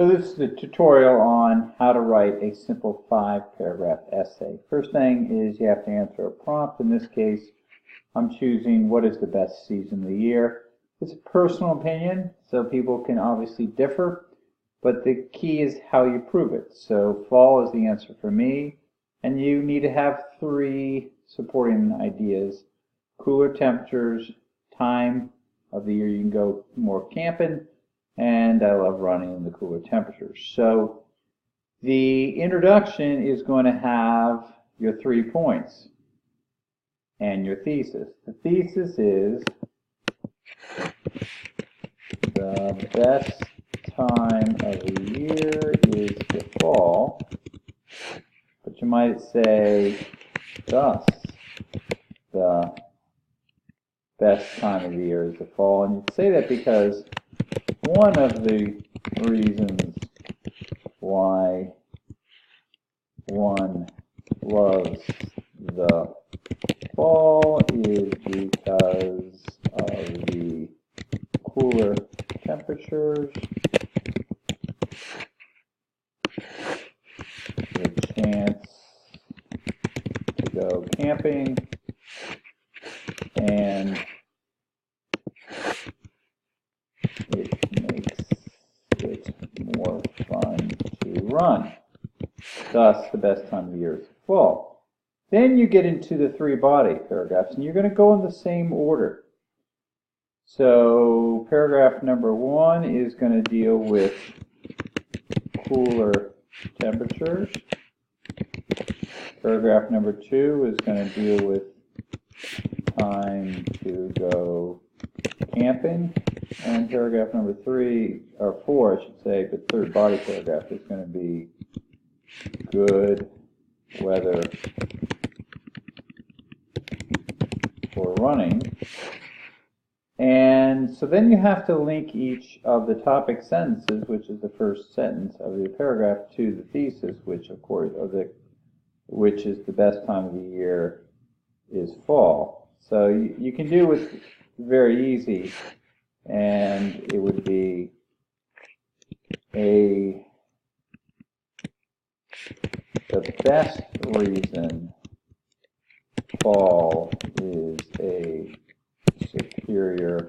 So this is a tutorial on how to write a simple 5-paragraph essay. First thing is you have to answer a prompt. In this case, I'm choosing what is the best season of the year. It's a personal opinion, so people can obviously differ, but the key is how you prove it. So fall is the answer for me, and you need to have 3 supporting ideas: cooler temperatures, time of the year you can go more camping, and I love running in the cooler temperatures. So the introduction is going to have your 3 points and your thesis. The thesis is the best time of the year is the fall, but you might say thus the best time of the year is the fall, and you'd say that because one of the reasons why one loves the fall is because of the cooler temperatures, the chance to go camping, and it makes it more fun to run. Thus, the best time of the year is the fall. Then you get into the 3 body paragraphs, and you're going to go in the same order. So paragraph number 1 is going to deal with cooler temperatures. Paragraph number 2 is going to deal with time to go camping. And paragraph number 3, or 4 I should say, but third body paragraph is going to be good weather for running. And so then you have to link each of the topic sentences, which is the first sentence of the paragraph, to the thesis, which of course which is the best time of the year is fall. So you can do it very easy, and it would be the best reason fall is a superior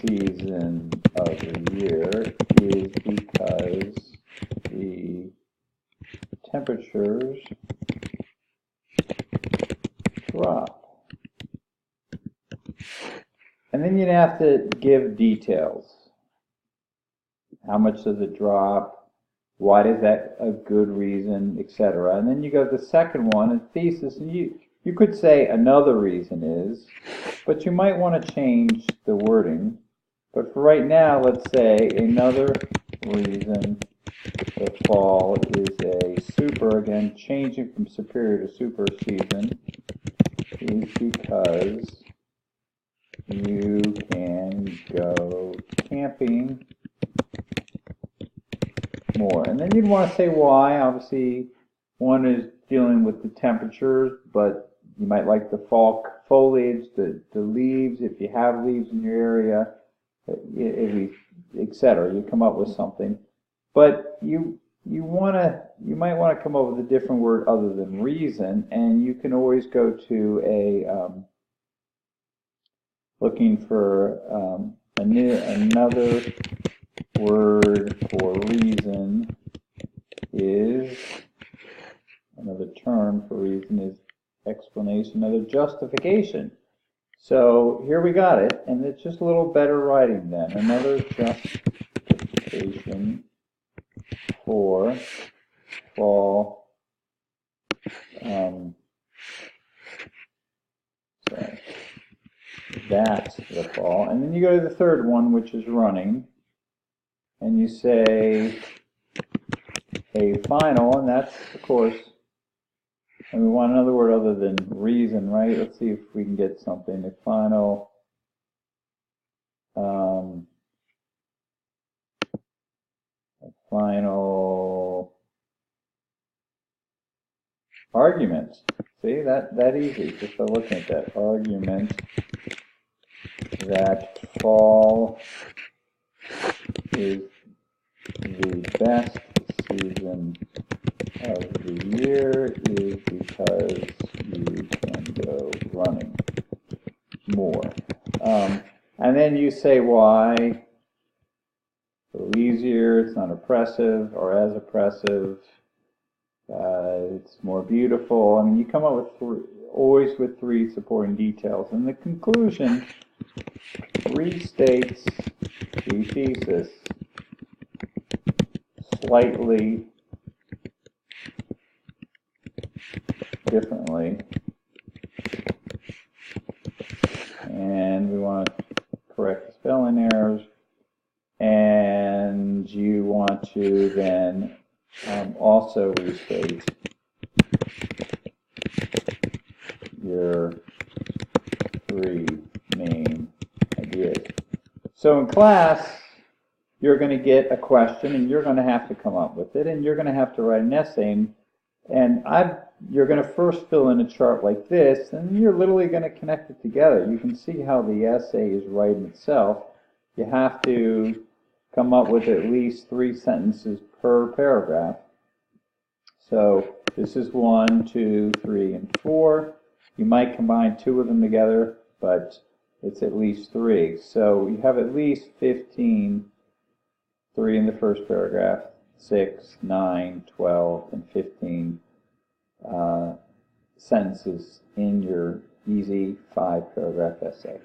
season of the year is because the temperatures drop. And then you'd have to give details. How much does it drop? Why is that a good reason, etc. And then you go to the second one, a thesis, and you could say another reason is, but you might want to change the wording. But for right now, let's say another reason the fall is a super, again, changing from superior to super season, is because you can go camping more. And then you'd want to say why. Obviously, one is dealing with the temperatures, but you might like the fall foliage, the leaves, if you have leaves in your area, etc. You come up with something. But you might want to come up with a different word other than reason, and you can always go to a looking for another word for reason is, another term for reason is explanation, another justification. So here we got it, and it's just a little better writing then. Another justification for fall, that's the fall. And then you go to the third one, which is running, and you say a final, and that's, of course, and we want another word other than reason, right? Let's see if we can get something. A final argument. See, that easy, just by looking at that. Argument that fall is the best season of the year is because you can go running more. And then you say why. A little easier, it's not oppressive or as oppressive, it's more beautiful. I mean, you come up with always with 3 supporting details. And the conclusion restates the thesis slightly differently. And we want to correct the spelling errors. And you want to then also restate your 3 main ideas. So in class, you're going to get a question, and you're going to have to come up with it, and you're going to have to write an essay. And you're going to first fill in a chart like this, and you're literally going to connect it together. You can see how the essay is writing itself. You have to come up with at least 3 sentences per paragraph. So this is 1, 2, 3, and 4. You might combine 2 of them together, but it's at least 3. So you have at least 15, 3 in the first paragraph, 6, 9, 12, and 15 sentences in your easy 5-paragraph essay.